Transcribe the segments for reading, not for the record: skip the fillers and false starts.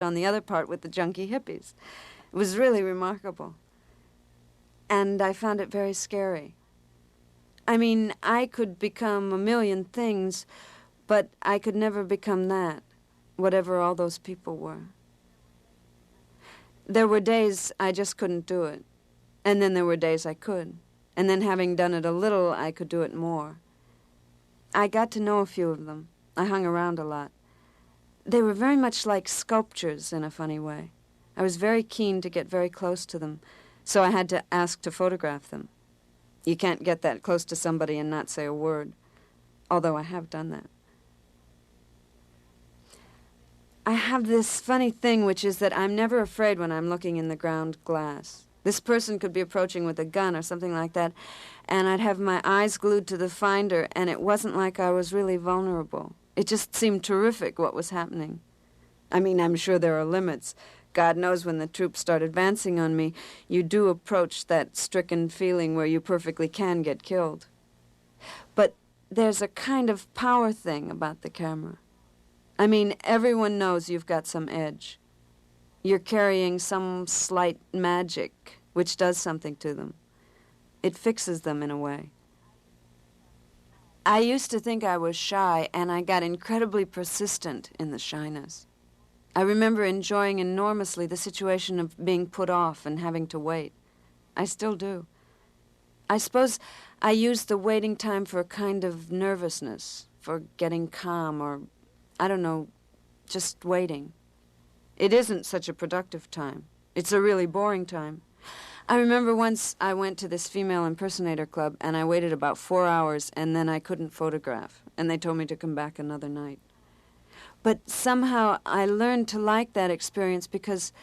on the other part with the junkie hippies. It was really remarkable. And I found it very scary. I mean, I could become a million things, but I could never become that, whatever all those people were. There were days I just couldn't do it, and then there were days I could. And then having done it a little, I could do it more. I got to know a few of them. I hung around a lot. They were very much like sculptures in a funny way. I was very keen to get very close to them, so I had to ask to photograph them. You can't get that close to somebody and not say a word, although I have done that. I have this funny thing, which is that I'm never afraid when I'm looking in the ground glass. This person could be approaching with a gun or something like that, and I'd have my eyes glued to the finder, and it wasn't like I was really vulnerable. It just seemed terrific what was happening. I mean, I'm sure there are limits. God knows when the troops start advancing on me, you do approach that stricken feeling where you perfectly can get killed. But there's a kind of power thing about the camera. I mean, everyone knows you've got some edge. You're carrying some slight magic which does something to them. It fixes them in a way. I used to think I was shy, and I got incredibly persistent in the shyness. I remember enjoying enormously the situation of being put off and having to wait. I still do. I suppose I use the waiting time for a kind of nervousness, for getting calm, or, I don't know, just waiting. It isn't such a productive time. It's a really boring time. I remember once I went to this female impersonator club, and I waited about 4 hours, and then I couldn't photograph, and they told me to come back another night. But somehow I learned to like that experience because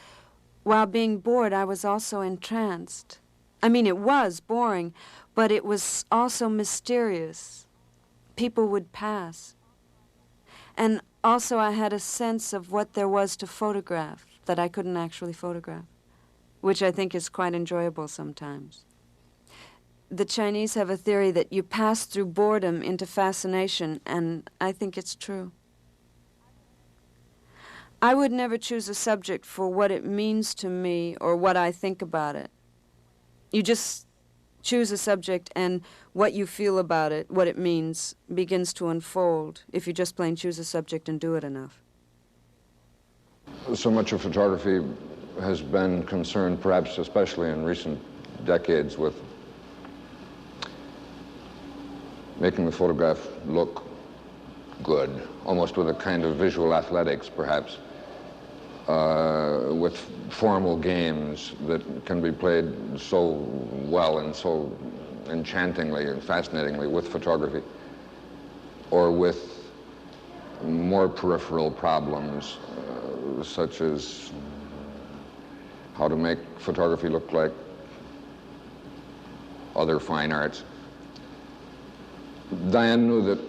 while being bored, I was also entranced. I mean, it was boring, but it was also mysterious. People would pass. And also I had a sense of what there was to photograph that I couldn't actually photograph, which I think is quite enjoyable sometimes. The Chinese have a theory that you pass through boredom into fascination, and I think it's true. I would never choose a subject for what it means to me or what I think about it. You just choose a subject, and what you feel about it, what it means, begins to unfold if you just plain choose a subject and do it enough. So much of photography has been concerned, perhaps especially in recent decades, with making the photograph look good, almost with a kind of visual athletics, perhaps, with formal games that can be played so well and so enchantingly and fascinatingly with photography, or with more peripheral problems, such as how to make photography look like other fine arts. Diane knew that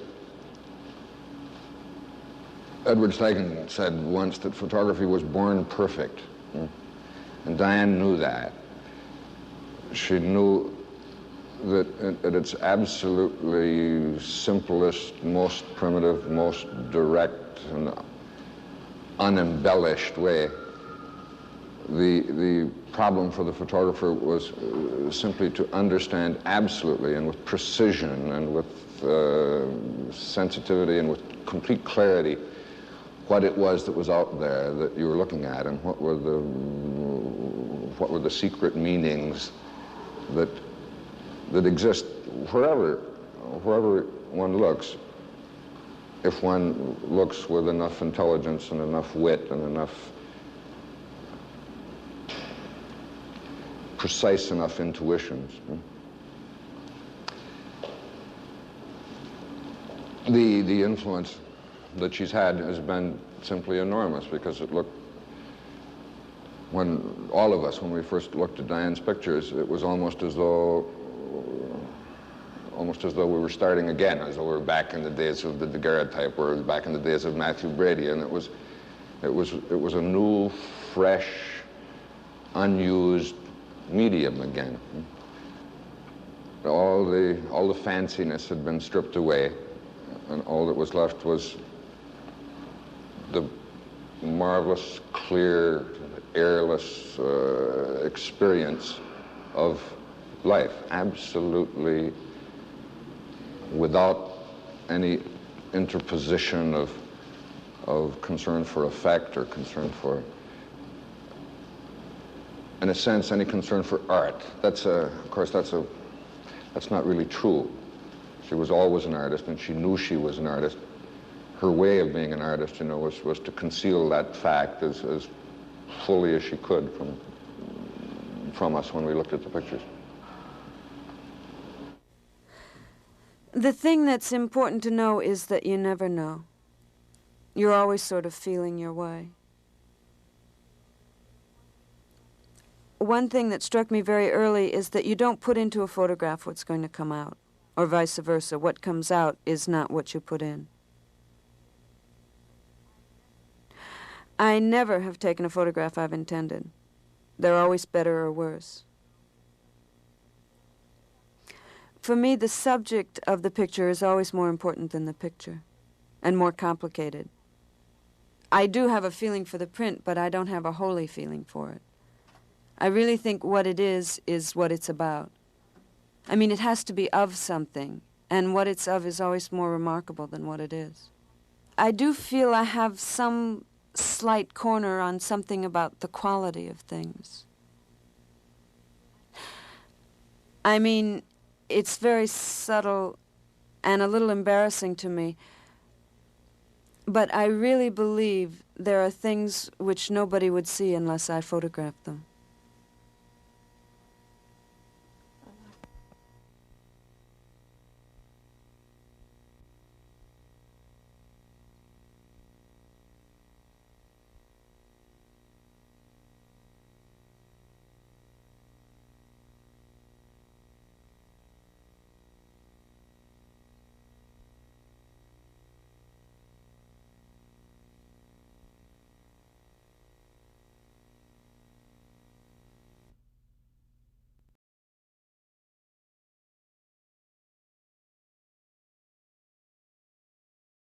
Edward Steichen said once that photography was born perfect, and Diane knew that. She knew that at its absolutely simplest, most primitive, most direct and unembellished way, the problem for the photographer was simply to understand absolutely and with precision and with sensitivity and with complete clarity what it was that was out there that you were looking at, and what were the secret meanings that exist wherever one looks, if one looks with enough intelligence and enough wit and enough precise enough intuitions. The influence that she's had has been simply enormous, because it looked, when all of us, when we first looked at Diane's pictures, it was almost as though we were starting again, as though we were back in the days of the daguerreotype, or back in the days of Matthew Brady, and it was a new, fresh, unused medium again. All the fanciness had been stripped away, and all that was left was the marvelous, clear, airless experience of life, absolutely without any interposition of concern for effect or concern for, in a sense, any concern for art. Of course, that's not really true. She was always an artist, and she knew she was an artist. Her way of being an artist, was to conceal that fact as fully as she could from us when we looked at the pictures. The thing that's important to know is that you never know. You're always sort of feeling your way. One thing that struck me very early is that you don't put into a photograph what's going to come out, or vice versa. What comes out is not what you put in. I never have taken a photograph I've intended. They're always better or worse. For me, the subject of the picture is always more important than the picture, and more complicated. I do have a feeling for the print, but I don't have a holy feeling for it. I really think what it is what it's about. I mean, it has to be of something, and what it's of is always more remarkable than what it is. I do feel I have some slight corner on something about the quality of things. I mean, it's very subtle and a little embarrassing to me, but I really believe there are things which nobody would see unless I photographed them.